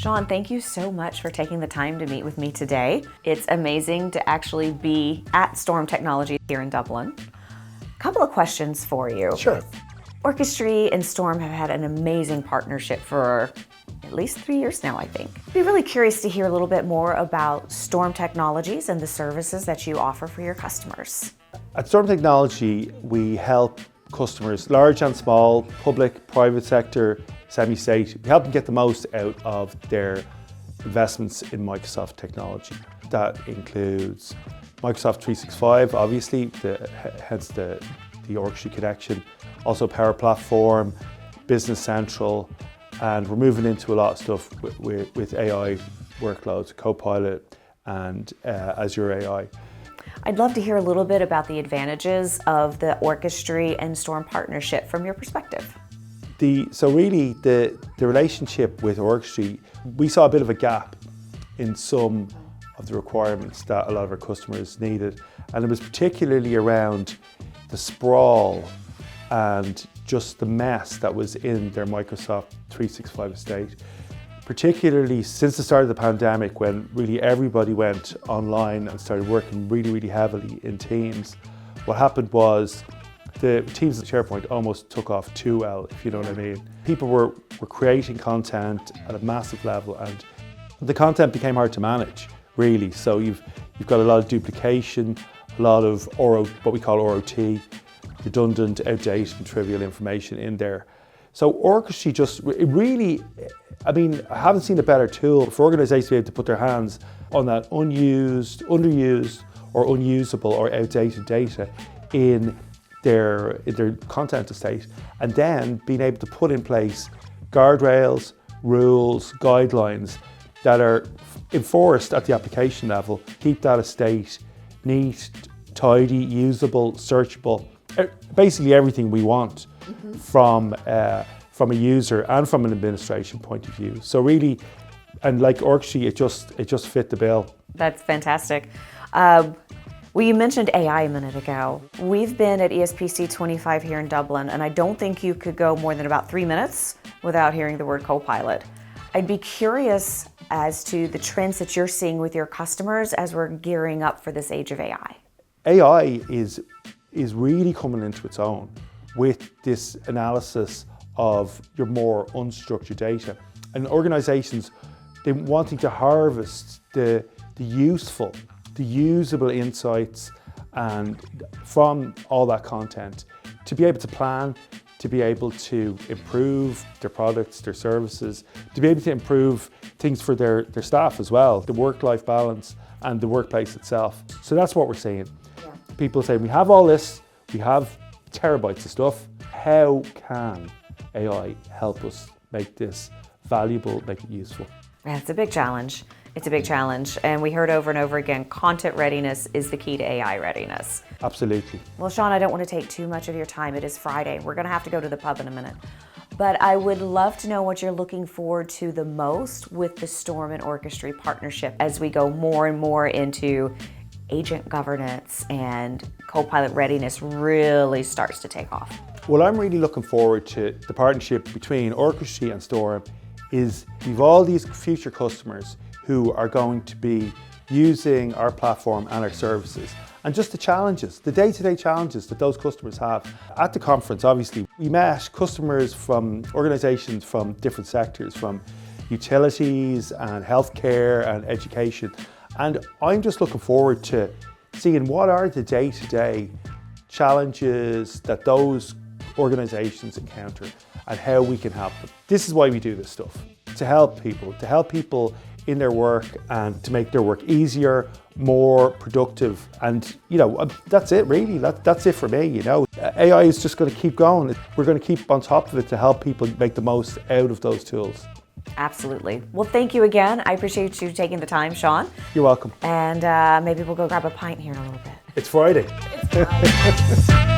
Sean, thank you so much for taking the time to meet with me today. It's amazing to actually be at Storm Technology here in Dublin. A couple of questions for you. Sure. Orchestry and Storm have had an amazing partnership for at least 3 years now, I think. I'd be really curious to hear a little bit more about Storm Technologies and the services that you offer for your customers. At Storm Technology, we help customers, large and small, public, private sector, semi-state. We help them get the most out of their investments in Microsoft technology. That includes Microsoft 365, obviously, hence the Orchestry connection. Also Power Platform, Business Central, and we're moving into a lot of stuff with AI workloads, Copilot and Azure AI. I'd love to hear a little bit about the advantages of the Orchestry and Storm partnership from your perspective. So really, the relationship with Orchestry, we saw a bit of a gap in some of the requirements that a lot of our customers needed. And it was particularly around the sprawl and just the mess that was in their Microsoft 365 estate. Particularly since the start of the pandemic, when really everybody went online and started working really, really heavily in Teams, what happened was the Teams and SharePoint almost took off too well, if you know what I mean. People were creating content at a massive level, and the content became hard to manage, really. So you've got a lot of duplication, a lot of what we call ROT, redundant, outdated, and trivial information in there. So Orchestry I haven't seen a better tool for organizations to be able to put their hands on that unused, underused, or unusable or outdated data in their content estate, and then being able to put in place guardrails, rules, guidelines that are enforced at the application level, keep that estate neat, tidy, usable, searchable, basically everything we want from a user and from an administration point of view. So really, and like Orchestry, it just fit the bill. That's fantastic. Well, you mentioned AI a minute ago. We've been at ESPC 25 here in Dublin, and I don't think you could go more than about 3 minutes without hearing the word Copilot. I'd be curious as to the trends that you're seeing with your customers as we're gearing up for this age of AI. AI is really coming into its own with this analysis of your more unstructured data, and organizations, they wanting to harvest the useful, the usable insights and from all that content to be able to plan, to be able to improve their products, their services, to be able to improve things for their staff as well, the work-life balance and the workplace itself. So that's what we're seeing. Yeah. People say, we have all this, we have terabytes of stuff. How can AI help us make this valuable, make it useful? Yeah, it's a big challenge. It's a big challenge. And we heard over and over again, content readiness is the key to AI readiness. Absolutely. Well, Sean, I don't want to take too much of your time. It is Friday. We're going to have to go to the pub in a minute. But I would love to know what you're looking forward to the most with the Storm and Orchestry partnership as we go more and more into agent governance and Copilot readiness really starts to take off. Well, I'm really looking forward to the partnership between Orchestry and Storm. We've all these future customers who are going to be using our platform and our services, and just the challenges, the day-to-day challenges that those customers have. At the conference, obviously, we met customers from organizations from different sectors, from utilities and healthcare and education. And I'm just looking forward to seeing what are the day-to-day challenges that those organizations encounter and how we can help them. This is why we do this stuff, to help people in their work and to make their work easier, more productive. And that's it really, that's it for me. AI is just going to keep going. We're going to keep on top of it to help people make the most out of those tools. Absolutely. Well, thank you again. I appreciate you taking the time, Sean. You're welcome. And maybe we'll go grab a pint here in a little bit. It's Friday. It's Friday.